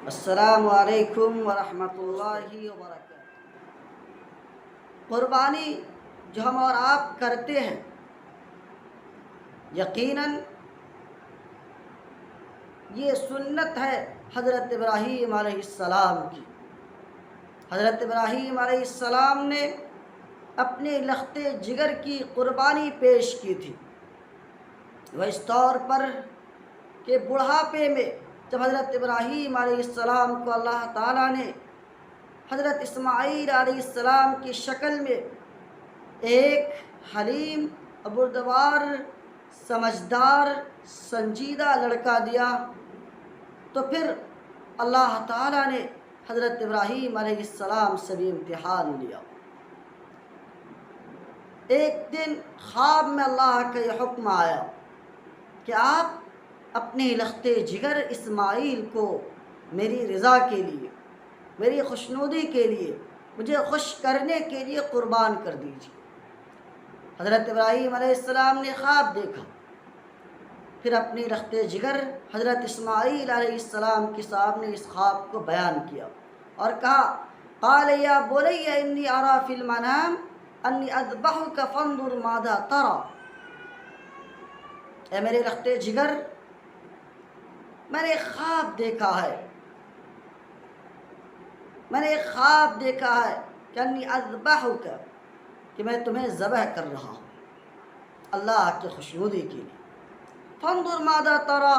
السلام علیکم ورحمۃ اللہ وبرکاتہ۔ قربانی جو ہم اور آپ کرتے ہیں، یقیناً یہ سنت ہے حضرت ابراہیم علیہ السلام کی۔ حضرت ابراہیم علیہ السلام نے اپنے لخت جگر کی قربانی پیش کی تھی۔ وہ اس طور پر کہ بڑھاپے میں جب حضرت ابراہیم علیہ السلام کو اللہ تعالیٰ نے حضرت اسماعیل علیہ السلام کی شکل میں ایک حلیم، بردبار، سمجھدار، سنجیدہ لڑکا دیا، تو پھر اللہ تعالیٰ نے حضرت ابراہیم علیہ السلام سے بھی امتحان لیا۔ ایک دن خواب میں اللہ کا یہ حکم آیا کہ آپ اپنے لخت جگر اسماعیل کو میری رضا کے لیے، میری خوشنودی کے لیے، مجھے خوش کرنے کے لیے قربان کر دیجیے۔ حضرت ابراہیم علیہ السلام نے خواب دیکھا، پھر اپنی لخت جگر حضرت اسماعیل علیہ السلام کے سامنے اس خواب کو بیان کیا اور کہا، قال یا بنی انی ارى فی المنام انی اذبحک فانظر ماذا ترى۔ اے میرے لخت جگر، میں نے ایک خواب دیکھا ہے، کہ انی اذبحک، کہ میں تمہیں ذبح کر رہا ہوں اللہ کی خوشنودی کے لیے۔ فانظر ماذا ترى،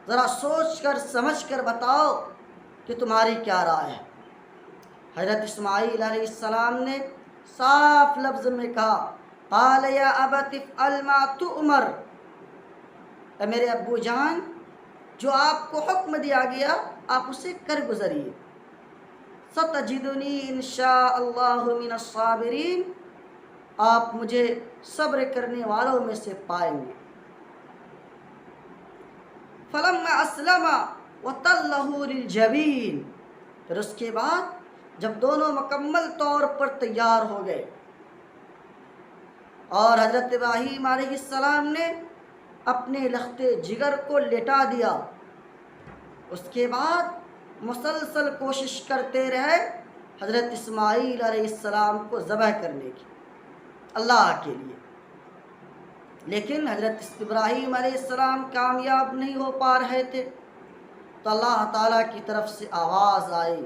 ذرا سوچ کر سمجھ کر بتاؤ کہ تمہاری کیا رائے ہے۔ حضرت اسماعیل علیہ السلام نے صاف لفظ میں کہا، قال یا ابت افعل ما تؤمر، اے میرے ابو جان، جو آپ کو حکم دیا گیا آپ اسے کر گزریے۔ ستجدنی انشاء اللہ من الصابرین، آپ مجھے صبر کرنے والوں میں سے پائیں گے۔ فلما اسلم وتلہ للجبین، پھر اس کے بعد جب دونوں مکمل طور پر تیار ہو گئے اور حضرت ابراہیم علیہ السلام نے اپنے لخت جگر کو لٹا دیا، اس کے بعد مسلسل کوشش کرتے رہے حضرت اسماعیل علیہ السلام کو ذبح کرنے کی اللہ کے لیے، لیکن حضرت ابراہیم علیہ السلام کامیاب نہیں ہو پا رہے تھے۔ تو اللہ تعالیٰ کی طرف سے آواز آئی،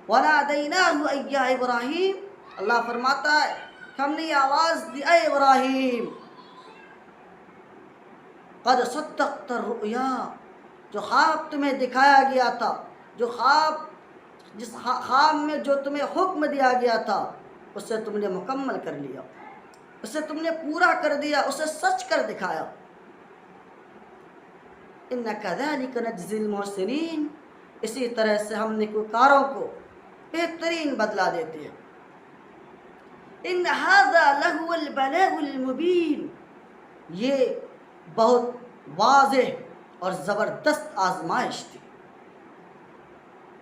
وَنَادَيْنَاهُ أَيْ يَا إِبْرَاهِيمُ، اللہ فرماتا ہے کہ ہم نے آواز دی، اے ابراہیم، قَدْ صَدَّقْتَ الرُّؤْيَا، جو خواب تمہیں دکھایا گیا تھا، جس خواب میں جو تمہیں حکم دیا گیا تھا اسے تم نے مکمل کر لیا، اسے تم نے پورا کر دیا، اسے سچ کر دکھایا۔ إِنَّ كَذَلِكَ نَجْزِي الْمُحْسِنِينَ، اسی طرح سے ہم نیکوکاروں کو بہترین بدلہ دیتے ہیں۔ إِنَّ هَذَا لَهُوَ الْبَلَاءُ الْمُبِينُ، یہ بہت واضح اور زبردست آزمائش تھی۔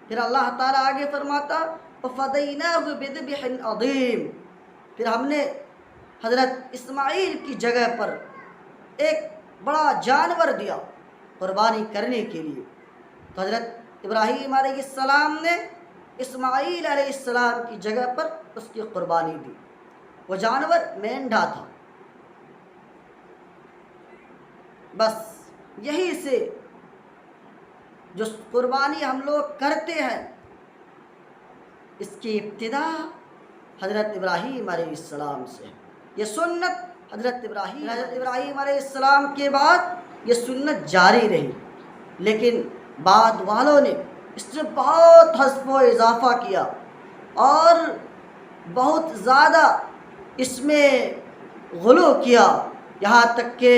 پھر اللہ تعالیٰ آگے فرماتا، وَفَدَيْنَاهُ بِذِبْحٍ عَظِيمٍ، پھر ہم نے حضرت اسماعیل کی جگہ پر ایک بڑا جانور دیا قربانی کرنے کے لیے۔ تو حضرت ابراہیم علیہ السلام نے اسماعیل علیہ السلام کی جگہ پر اس کی قربانی دی۔ وہ جانور مینڈھا تھا۔ بس یہی سے جو قربانی ہم لوگ کرتے ہیں، اس کی ابتدا حضرت ابراہیم علیہ السلام سے، یہ سنت حضرت ابراہیم علیہ السلام کے بعد یہ سنت جاری رہی، لیکن بعد والوں نے اس میں بہت حذف و اضافہ کیا اور بہت زیادہ اس میں غلو کیا، یہاں تک کہ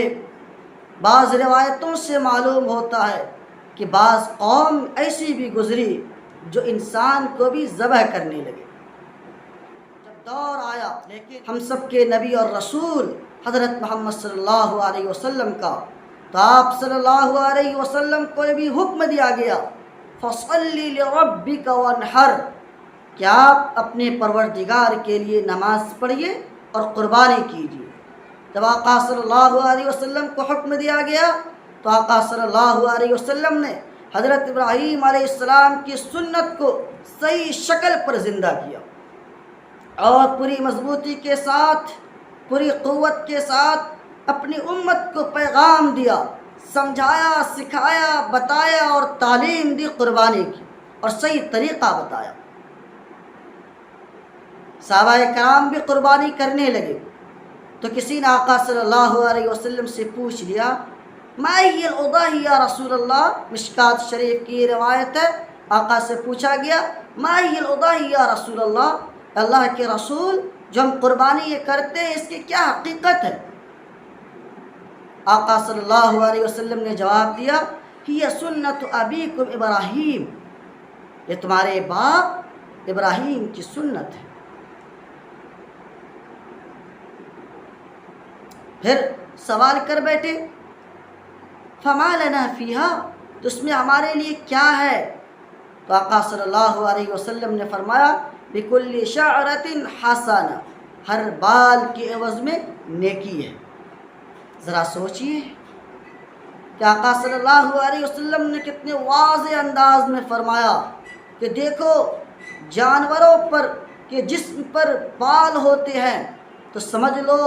بعض روایتوں سے معلوم ہوتا ہے کہ بعض قوم ایسی بھی گزری جو انسان کو بھی ذبح کرنے لگے۔ جب دور آیا لیکن ہم سب کے نبی اور رسول حضرت محمد صلی اللہ علیہ وسلم کا، تو آپ صلی اللہ علیہ وسلم کو بھی حکم دیا گیا، فَصَلِّ لِرَبِّكَ وَانْحَرْ، کہ آپ اپنے پروردگار کے لیے نماز پڑھیے اور قربانی کیجیے۔ جب آقا صلی اللہ علیہ وسلم کو حکم دیا گیا تو آقا صلی اللہ علیہ وسلم نے حضرت ابراہیم علیہ السلام کی سنت کو صحیح شکل پر زندہ کیا اور پوری مضبوطی کے ساتھ، پوری قوت کے ساتھ اپنی امت کو پیغام دیا، سمجھایا، سکھایا، بتایا اور تعلیم دی قربانی کی اور صحیح طریقہ بتایا۔ صحابہ کرام بھی قربانی کرنے لگے تو کسی نے آقا صلی اللہ علیہ وسلم سے پوچھ لیا، ما ہی الاضحی یا رسول اللہ؟ مشکات شریف کی روایت ہے، آقا سے پوچھا گیا ما ہی الاضحی یا رسول اللہ، اللہ کے رسول جو ہم قربانی یہ کرتے ہیں اس کی کیا حقیقت ہے؟ آقا صلی اللہ علیہ وسلم نے جواب دیا، ہی سنت ابیکم ابراہیم، یہ تمہارے باپ ابراہیم کی سنت ہے۔ پھر سوال کر بیٹھے، فما لنا فیہا، تو اس میں ہمارے لیے کیا ہے؟ تو آقا صلی اللہ علیہ وسلم نے فرمایا، بکل شعرۃ حسنہ، ہر بال کے عوض میں نیکی ہے۔ ذرا سوچئے کہ آقا صلی اللہ علیہ وسلم نے کتنے واضح انداز میں فرمایا کہ دیکھو جانوروں پر کے جسم پر بال ہوتے ہیں تو سمجھ لو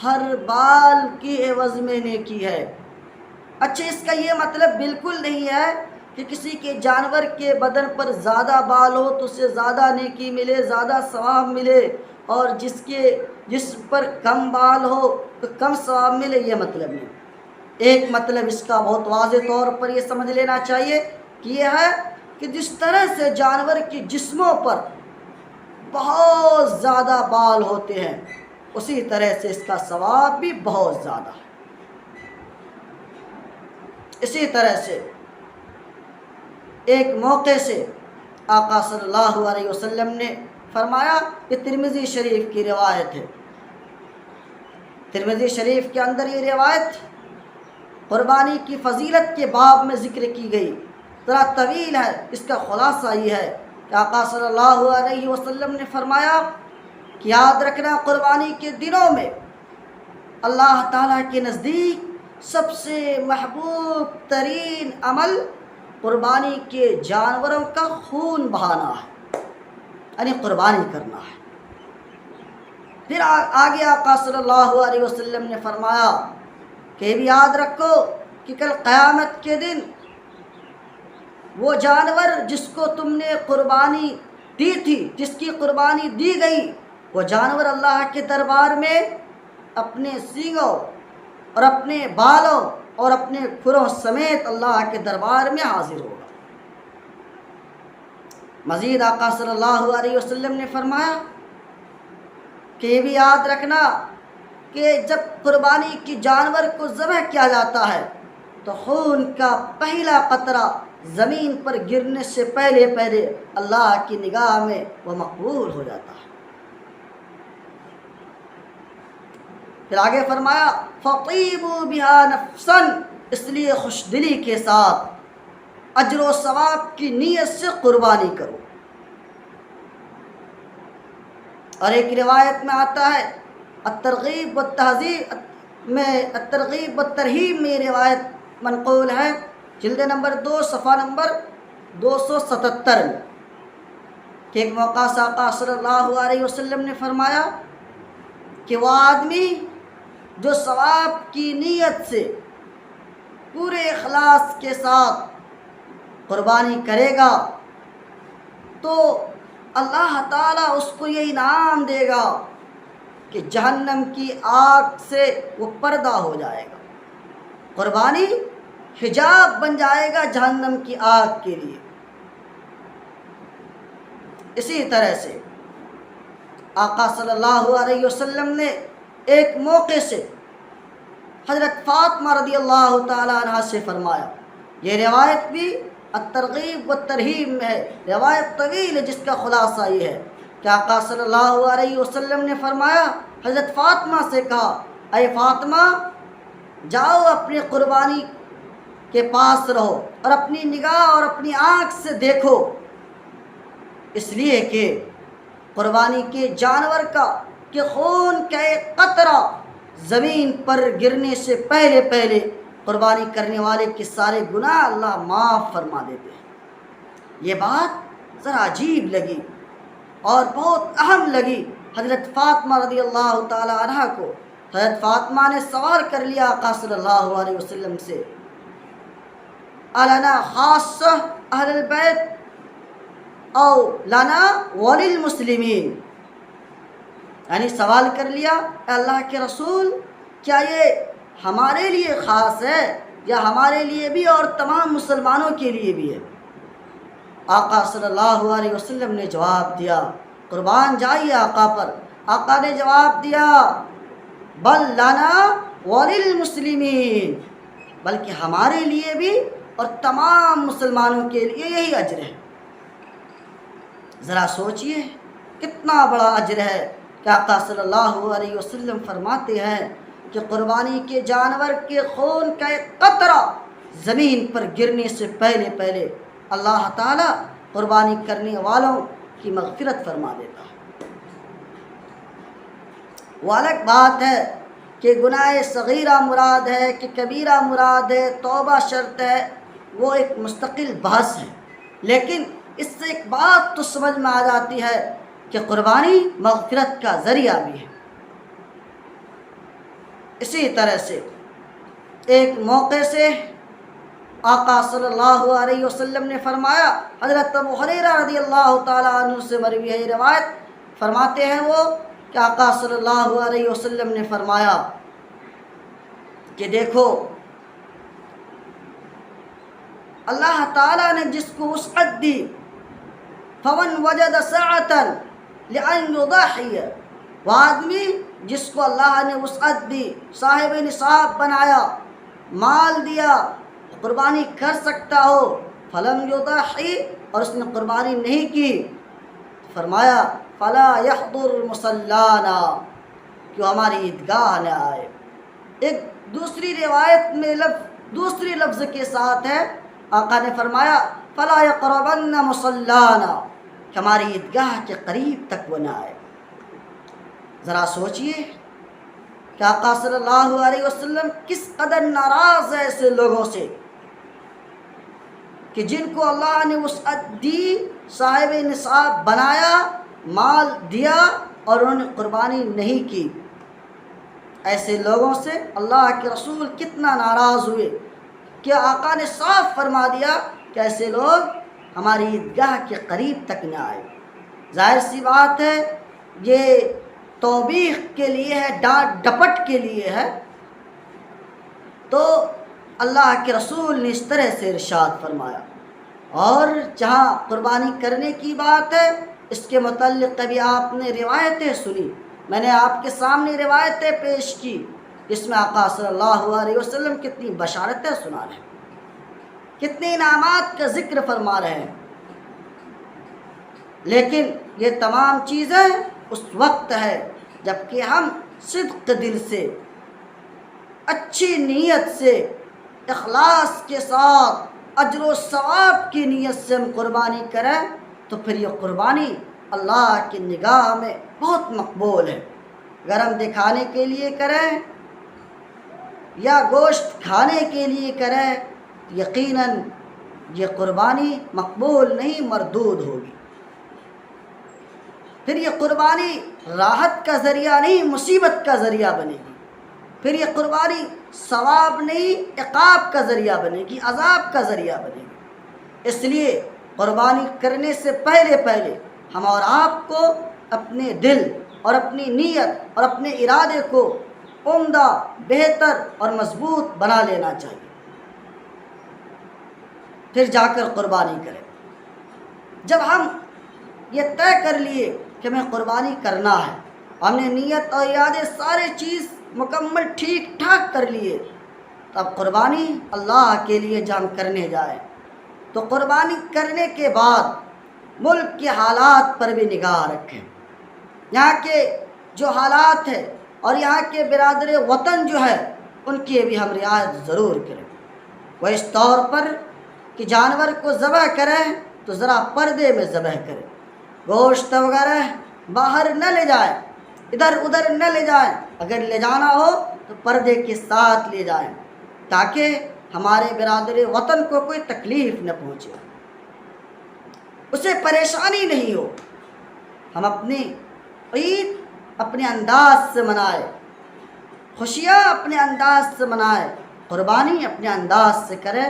ہر بال کی عوض میں نیکی ہے۔ اچھا، اس کا یہ مطلب بالکل نہیں ہے کہ کسی کے جانور کے بدن پر زیادہ بال ہو تو اسے زیادہ نیکی ملے، زیادہ ثواب ملے، اور جس پر کم بال ہو تو کم ثواب ملے، یہ مطلب نہیں۔ ایک مطلب اس کا بہت واضح طور پر یہ سمجھ لینا چاہیے کہ یہ ہے کہ جس طرح سے جانور کے جسموں پر بہت زیادہ بال ہوتے ہیں اسی طرح سے اس کا ثواب بھی بہت زیادہ ہے۔ اسی طرح سے ایک موقع سے آقا صلی اللہ علیہ وسلم نے فرمایا، کہ ترمذی شریف کی روایت ہے، ترمذی شریف کے اندر یہ روایت قربانی کی فضیلت کے باب میں ذکر کی گئی، ذرا طویل ہے، اس کا خلاصہ یہ ہے کہ آقا صلی اللہ علیہ وسلم نے فرمایا کہ یاد رکھنا قربانی کے دنوں میں اللہ تعالیٰ کے نزدیک سب سے محبوب ترین عمل قربانی کے جانوروں کا خون بہانا ہے، یعنی قربانی کرنا ہے۔ پھر آگے آقا صلی اللہ علیہ وسلم نے فرمایا کہ بھی یاد رکھو کہ کل قیامت کے دن وہ جانور جس کو تم نے قربانی دی تھی، جس کی قربانی دی گئی، وہ جانور اللہ کے دربار میں اپنے سینگوں اور اپنے بالوں اور اپنے کھروں سمیت اللہ کے دربار میں حاضر ہوگا۔ مزید آقا صلی اللہ علیہ وسلم نے فرمایا کہ یہ بھی یاد رکھنا کہ جب قربانی کی جانور کو ذبح کیا جاتا ہے تو خون کا پہلا قطرہ زمین پر گرنے سے پہلے اللہ کی نگاہ میں وہ مقبول ہو جاتا ہے۔ پھر آگے فرمایا، فَطِيبُوا بِهَا نَفْسًا، اس لیے خوش دلی کے ساتھ اجر و ثواب کی نیت سے قربانی کرو۔ اور ایک روایت میں آتا ہے، الترغیب والترہیب میں یہ روایت منقول ہے، جلد نمبر 2 صفحہ نمبر 277 میں، کہ ایک موقع سے آقا صلی اللہ علیہ وسلم نے فرمایا کہ وہ آدمی جو ثواب کی نیت سے پورے اخلاص کے ساتھ قربانی کرے گا تو اللہ تعالیٰ اس کو یہ انعام دے گا کہ جہنم کی آگ سے وہ پردہ ہو جائے گا، قربانی حجاب بن جائے گا جہنم کی آگ کے لیے۔ اسی طرح سے آقا صلی اللہ علیہ وسلم نے ایک موقع سے حضرت فاطمہ رضی اللہ تعالیٰ عنہ سے فرمایا، یہ روایت بھی الترغیب والترہیب میں ہے، روایت طویل ہے جس کا خلاصہ یہ ہے کہ آقا صلی اللہ علیہ وسلم نے فرمایا، حضرت فاطمہ سے کہا، اے فاطمہ جاؤ اپنی قربانی کے پاس رہو اور اپنی نگاہ اور اپنی آنکھ سے دیکھو، اس لیے کہ قربانی کے جانور کا کہ خون کا ایک قطرہ زمین پر گرنے سے پہلے قربانی کرنے والے کے سارے گناہ اللہ معاف فرما دیتے ہیں۔ یہ بات ذرا عجیب لگی اور بہت اہم لگی حضرت فاطمہ رضی اللہ تعالی عنہ کو۔ حضرت فاطمہ نے سوال کر لیا آقا صلی اللہ علیہ وسلم سے، النا خاصہ اہل البیت او لنا وللمسلمین، یعنی سوال کر لیا اے اللہ کے رسول، کیا یہ ہمارے لیے خاص ہے یا ہمارے لیے بھی اور تمام مسلمانوں کے لیے بھی ہے؟ آقا صلی اللہ علیہ وسلم نے جواب دیا، قربان جائیے آقا پر، آقا نے جواب دیا بل لنا وللمسلمین، بلکہ ہمارے لیے بھی اور تمام مسلمانوں کے لیے یہی اجر ہے۔ ذرا سوچئے کتنا بڑا اجر ہے کہ آقا صلی اللہ علیہ وسلم فرماتے ہیں کہ قربانی کے جانور کے خون کا ایک قطرہ زمین پر گرنے سے پہلے پہلے اللہ تعالیٰ قربانی کرنے والوں کی مغفرت فرما دیتا ہے۔ وہ الگ بات ہے کہ گناہ صغیرہ مراد ہے کہ کبیرہ مراد ہے، توبہ شرط ہے، وہ ایک مستقل بحث ہے، لیکن اس سے ایک بات تو سمجھ میں آ جاتی ہے کہ قربانی مغفرت کا ذریعہ بھی ہے۔ اسی طرح سے ایک موقع سے آقا صلی اللہ علیہ وسلم نے فرمایا، حضرت ابو ہریرہ رضی اللہ تعالیٰ عنہ سے مروی ہے روایت، فرماتے ہیں وہ کہ آقا صلی اللہ علیہ وسلم نے فرمایا کہ دیکھو اللہ تعالیٰ نے جس کو وسعت دی، فمن وجد سعة لأن يضحي، وہ آدمی جس کو اللہ نے وسعت دی، صاحب نصاب بنایا، مال دیا، قربانی کر سکتا ہو، فلم یضحی، اور اس نے قربانی نہیں کی، فرمایا فلا یحضر مصلانا، کہ ہماری عیدگاہ نہ آئے۔ ایک دوسری روایت میں دوسری لفظ کے ساتھ ہے، آقا نے فرمایا فلا یقربن مصلانا، کہ ہماری عیدگاہ کے قریب تک وہ نہ آئے۔ ذرا سوچئے کہ آقا صلی اللہ علیہ وسلم کس قدر ناراض ہے ایسے لوگوں سے کہ جن کو اللہ نے وسعت دی، صاحب نصاب بنایا، مال دیا اور انہوں نے قربانی نہیں کی۔ ایسے لوگوں سے اللہ کے رسول کتنا ناراض ہوئے کہ آقا نے صاف فرما دیا کہ ایسے لوگ ہماری عیدگاہ کے قریب تک نہ آئے۔ ظاہر سی بات ہے یہ توبیخ کے لیے ہے، ڈانٹ ڈپٹ کے لیے ہے، تو اللہ کے رسول نے اس طرح سے ارشاد فرمایا۔ اور جہاں قربانی کرنے کی بات ہے، اس کے متعلق کبھی آپ نے روایتیں سنی، میں نے آپ کے سامنے روایتیں پیش کی جس میں آقا صلی اللہ علیہ وسلم کتنی بشارتیں سنا رہے ہیں، کتنے انعامات کا ذکر فرما رہے ہیں، لیکن یہ تمام چیزیں اس وقت ہے جب کہ ہم صدق دل سے، اچھی نیت سے، اخلاص کے ساتھ، اجر و ثواب کی نیت سے ہم قربانی کریں تو پھر یہ قربانی اللہ کی نگاہ میں بہت مقبول ہے۔ اگر ہم دکھانے کے لیے کریں یا گوشت کھانے کے لیے کریں، یقیناً یہ قربانی مقبول نہیں، مردود ہوگی۔ پھر یہ قربانی راحت کا ذریعہ نہیں، مصیبت کا ذریعہ بنے گی۔ پھر یہ قربانی ثواب نہیں، عقاب کا ذریعہ بنے گی، عذاب کا ذریعہ بنے گی۔ اس لیے قربانی کرنے سے پہلے پہلے ہم اور آپ کو اپنے دل اور اپنی نیت اور اپنے ارادے کو عمدہ، بہتر اور مضبوط بنا لینا چاہیے، پھر جا کر قربانی کریں۔ جب ہم یہ طے کر لیے کہ ہمیں قربانی کرنا ہے، ہم نے نیت اور ارادے سارے چیز مکمل ٹھیک ٹھاک کر لیے، تب قربانی اللہ کے لیے جان کرنے جائیں تو قربانی کرنے کے بعد ملک کے حالات پر بھی نگاہ رکھیں، یہاں کے جو حالات ہیں اور یہاں کے برادر وطن جو ہے ان کی بھی ہم رعایت ضرور کریں۔ وہ اس طور پر کہ جانور کو ذبح کریں تو ذرا پردے میں ذبح کریں، گوشت وغیرہ باہر نہ لے جائیں، ادھر ادھر نہ لے جائیں، اگر لے جانا ہو تو پردے کے ساتھ لے جائیں، تاکہ ہمارے برادر وطن کو کوئی تکلیف نہ پہنچے، اسے پریشانی نہیں ہو۔ ہم اپنی عید اپنے انداز سے منائے، خوشیاں اپنے انداز سے منائے، قربانی اپنے انداز سے کرے،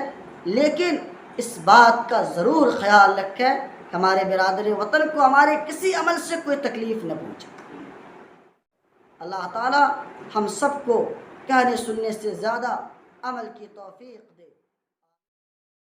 لیکن اس بات کا ضرور خیال رکھے کہ ہمارے برادر وطن کو ہمارے کسی عمل سے کوئی تکلیف نہ پہنچے۔ اللہ تعالی ہم سب کو کہنے سننے سے زیادہ عمل کی توفیق دے۔